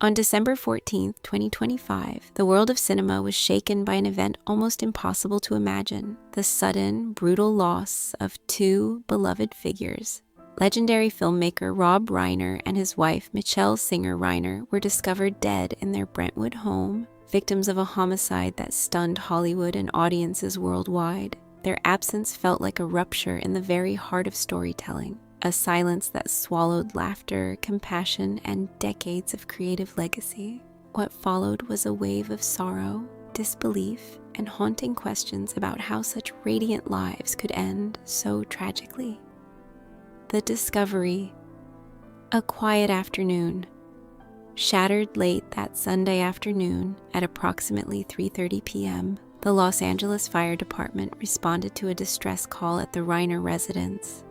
On December 14th, 2025, the world of cinema was shaken by an event almost impossible to imagine: the sudden, brutal loss of two beloved figures. Legendary filmmaker Rob Reiner and his wife Michelle Singer Reiner were discovered dead in their Brentwood home, victims of a homicide that stunned Hollywood and audiences worldwide. Their absence felt like a rupture in the very heart of storytelling, a silence that swallowed laughter, compassion, and decades of creative legacy. What followed was a wave of sorrow, disbelief, and haunting questions about how such radiant lives could end so tragically. The discovery. A quiet afternoon. Shattered late that Sunday afternoon at approximately 3:30 p.m., the Los Angeles Fire Department responded to a distress call at the Reiner residence.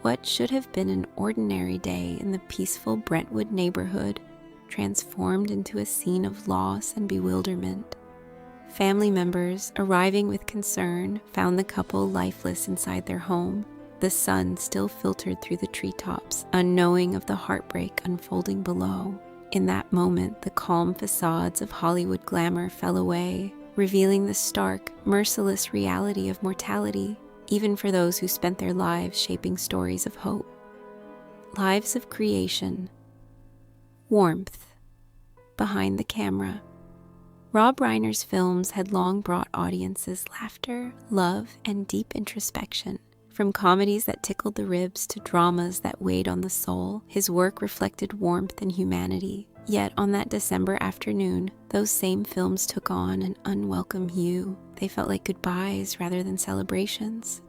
What should have been an ordinary day in the peaceful Brentwood neighborhood transformed into a scene of loss and bewilderment. Family members, arriving with concern, found the couple lifeless inside their home. The sun still filtered through the treetops, unknowing of the heartbreak unfolding below. In that moment, the calm facades of Hollywood glamour fell away, revealing the stark, merciless reality of mortality, even for those who spent their lives shaping stories of hope. Lives of creation. Warmth. Behind the camera. Rob Reiner's films had long brought audiences laughter, love, and deep introspection. From comedies that tickled the ribs to dramas that weighed on the soul, his work reflected warmth and humanity. Yet on that December afternoon, those same films took on an unwelcome hue. They felt like goodbyes rather than celebrations.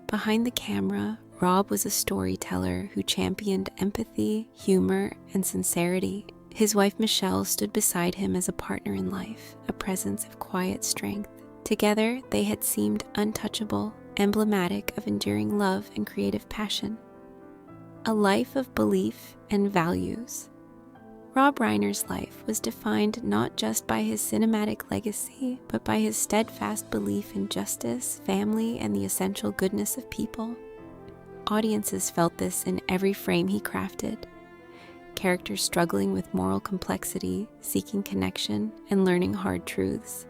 Behind the camera, Rob was a storyteller who championed empathy, humor, and sincerity. His wife Michelle stood beside him as a partner in life, a presence of quiet strength. Together, they had seemed untouchable, emblematic of enduring love and creative passion. A life of belief and values. Rob Reiner's life was defined not just by his cinematic legacy, but by his steadfast belief in justice, family, and the essential goodness of people. Audiences felt this in every frame he crafted. Characters struggling with moral complexity, seeking connection, and learning hard truths.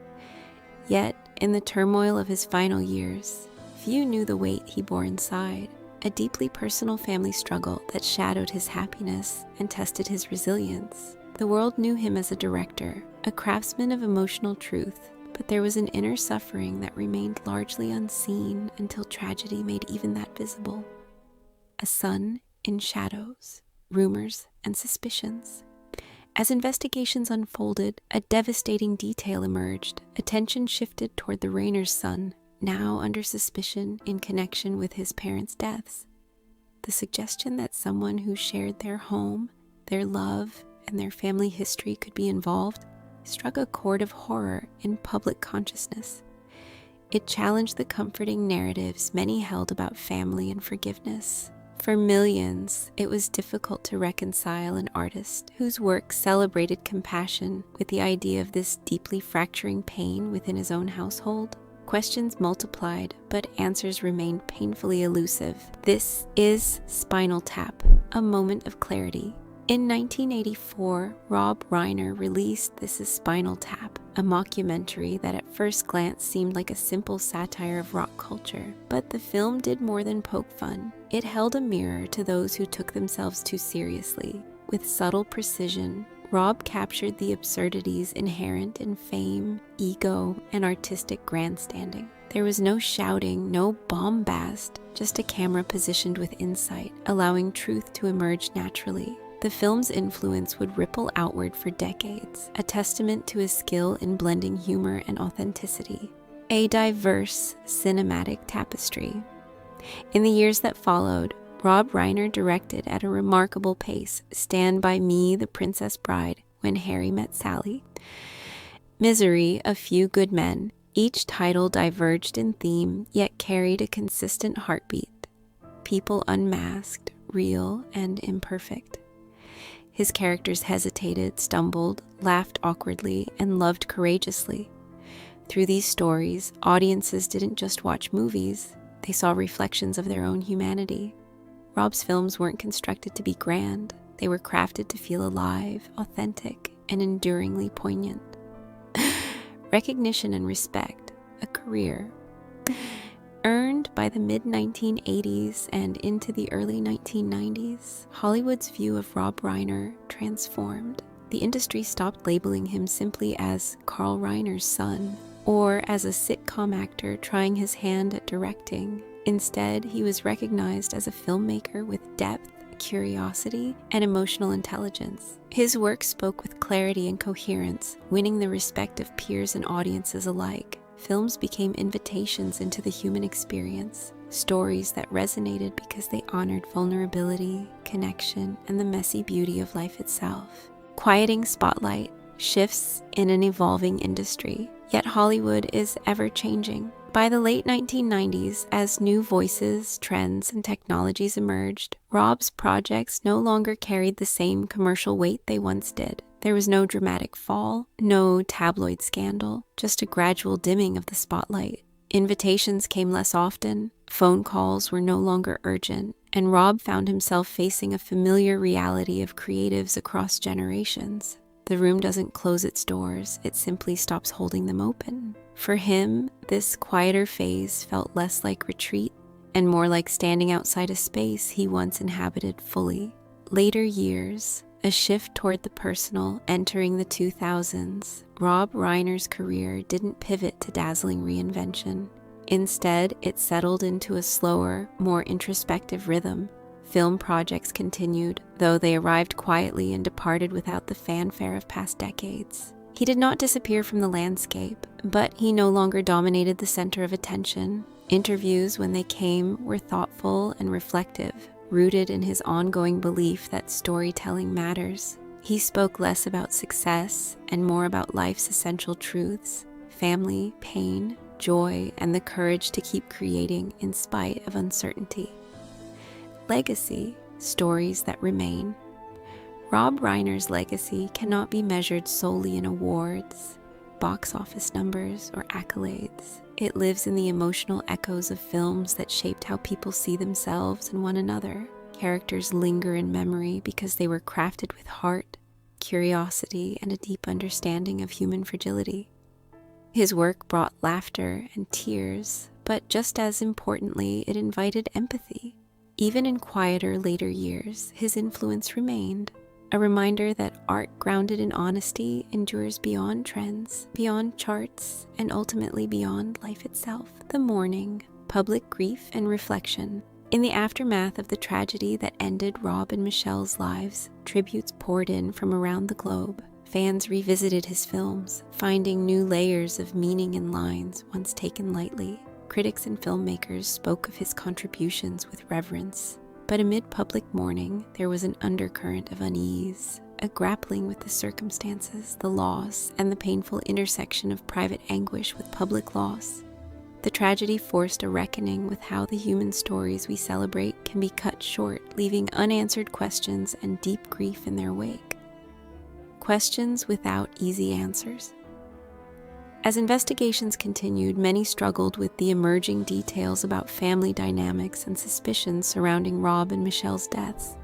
Yet, in the turmoil of his final years, few knew the weight he bore inside, a deeply personal family struggle that shadowed his happiness and tested his resilience. The world knew him as a director, a craftsman of emotional truth, but there was an inner suffering that remained largely unseen until tragedy made even that visible. A son in shadows, rumors and suspicions. As investigations unfolded, a devastating detail emerged. Attention shifted toward the Reiner's son, now under suspicion in connection with his parents' deaths. The suggestion that someone who shared their home, their love, and their family history could be involved struck a chord of horror in public consciousness. It challenged the comforting narratives many held about family and forgiveness. For millions, it was difficult to reconcile an artist whose work celebrated compassion with the idea of this deeply fracturing pain within his own household. Questions multiplied, but answers remained painfully elusive. This is Spinal Tap, a moment of clarity. In 1984, Rob Reiner released This is Spinal Tap, a mockumentary that at first glance seemed like a simple satire of rock culture. But the film did more than poke fun. It held a mirror to those who took themselves too seriously. With subtle precision, Rob captured the absurdities inherent in fame, ego, and artistic grandstanding. There was no shouting, no bombast, just a camera positioned with insight, allowing truth to emerge naturally. The film's influence would ripple outward for decades, a testament to his skill in blending humor and authenticity. A diverse cinematic tapestry. In the years that followed, Rob Reiner directed at a remarkable pace Stand By Me, The Princess Bride, When Harry Met Sally, Misery, A Few Good Men. Each title diverged in theme, yet carried a consistent heartbeat. People unmasked, real, and imperfect. His characters hesitated, stumbled, laughed awkwardly, and loved courageously. Through these stories, audiences didn't just watch movies, they saw reflections of their own humanity. Rob's films weren't constructed to be grand, They were crafted to feel alive, authentic, and enduringly poignant. Recognition and respect, a career. Earned by the mid-1980s and into the early 1990s, Hollywood's view of Rob Reiner transformed. The industry stopped labeling him simply as Carl Reiner's son, or as a sitcom actor trying his hand at directing. Instead, he was recognized as a filmmaker with depth, curiosity, and emotional intelligence. His work spoke with clarity and coherence, winning the respect of peers and audiences alike. Films became invitations into the human experience, stories that resonated because they honored vulnerability, connection, and the messy beauty of life itself. Quieting spotlight, shifts in an evolving industry, yet Hollywood is ever-changing. By the late 1990s, as new voices, trends, and technologies emerged, Rob's projects no longer carried the same commercial weight they once did. There was no dramatic fall, no tabloid scandal, just a gradual dimming of the spotlight. Invitations came less often, phone calls were no longer urgent, and Rob found himself facing a familiar reality of creatives across generations. The room doesn't close its doors, it simply stops holding them open. For him, this quieter phase felt less like retreat and more like standing outside a space he once inhabited fully. Later years, a shift toward the personal entering the 2000s, Rob Reiner's career didn't pivot to dazzling reinvention. Instead, it settled into a slower, more introspective rhythm. Film projects continued, though they arrived quietly and departed without the fanfare of past decades. He did not disappear from the landscape, but he no longer dominated the center of attention. Interviews, when they came, were thoughtful and reflective, rooted in his ongoing belief that storytelling matters. He spoke less about success and more about life's essential truths: family, pain, joy, and the courage to keep creating in spite of uncertainty. Legacy, stories that remain. Rob Reiner's legacy cannot be measured solely in awards, box office numbers, or accolades. It lives in the emotional echoes of films that shaped how people see themselves and one another. Characters linger in memory because they were crafted with heart, curiosity, and a deep understanding of human fragility. His work brought laughter and tears, but just as importantly, it invited empathy. Even in quieter later years, his influence remained. A reminder that art grounded in honesty endures beyond trends, beyond charts, and ultimately beyond life itself. The mourning, public grief, and reflection. In the aftermath of the tragedy that ended Rob and Michelle's lives, tributes poured in from around the globe. Fans revisited his films, finding new layers of meaning in lines once taken lightly. Critics and filmmakers spoke of his contributions with reverence. But amid public mourning, there was an undercurrent of unease, a grappling with the circumstances, the loss, and the painful intersection of private anguish with public loss. The tragedy forced a reckoning with how the human stories we celebrate can be cut short, leaving unanswered questions and deep grief in their wake. Questions without easy answers. As investigations continued, many struggled with the emerging details about family dynamics and suspicions surrounding Rob and Michelle's deaths.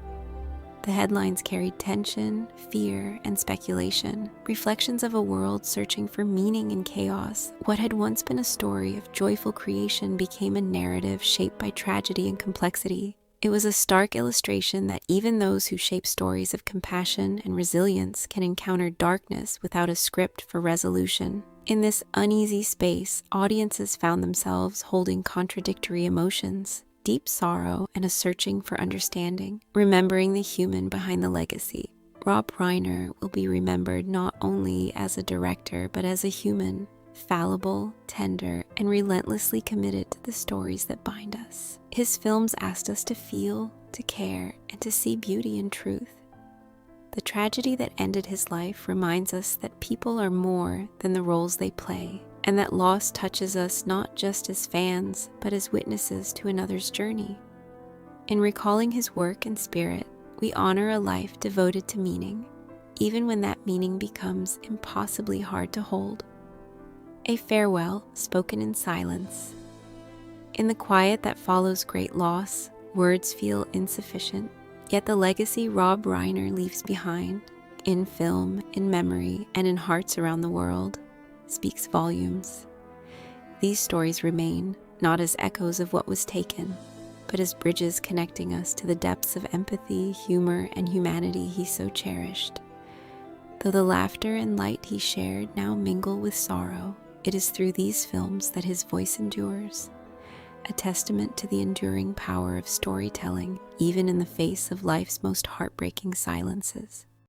The headlines carried tension, fear, and speculation, reflections of a world searching for meaning in chaos. What had once been a story of joyful creation became a narrative shaped by tragedy and complexity. It was a stark illustration that even those who shape stories of compassion and resilience can encounter darkness without a script for resolution. In this uneasy space, audiences found themselves holding contradictory emotions, deep sorrow, and a searching for understanding, remembering the human behind the legacy. Rob Reiner will be remembered not only as a director, but as a human, fallible, tender, and relentlessly committed to the stories that bind us. His films asked us to feel, to care, and to see beauty in truth. The tragedy that ended his life reminds us that people are more than the roles they play, and that loss touches us not just as fans, but as witnesses to another's journey. In recalling his work and spirit, we honor a life devoted to meaning, even when that meaning becomes impossibly hard to hold. A farewell spoken in silence. In the quiet that follows great loss, words feel insufficient. Yet the legacy Rob Reiner leaves behind, in film, in memory, and in hearts around the world, speaks volumes. These stories remain, not as echoes of what was taken, but as bridges connecting us to the depths of empathy, humor, and humanity he so cherished. Though the laughter and light he shared now mingle with sorrow, it is through these films that his voice endures, a testament to the enduring power of storytelling, even in the face of life's most heartbreaking silences.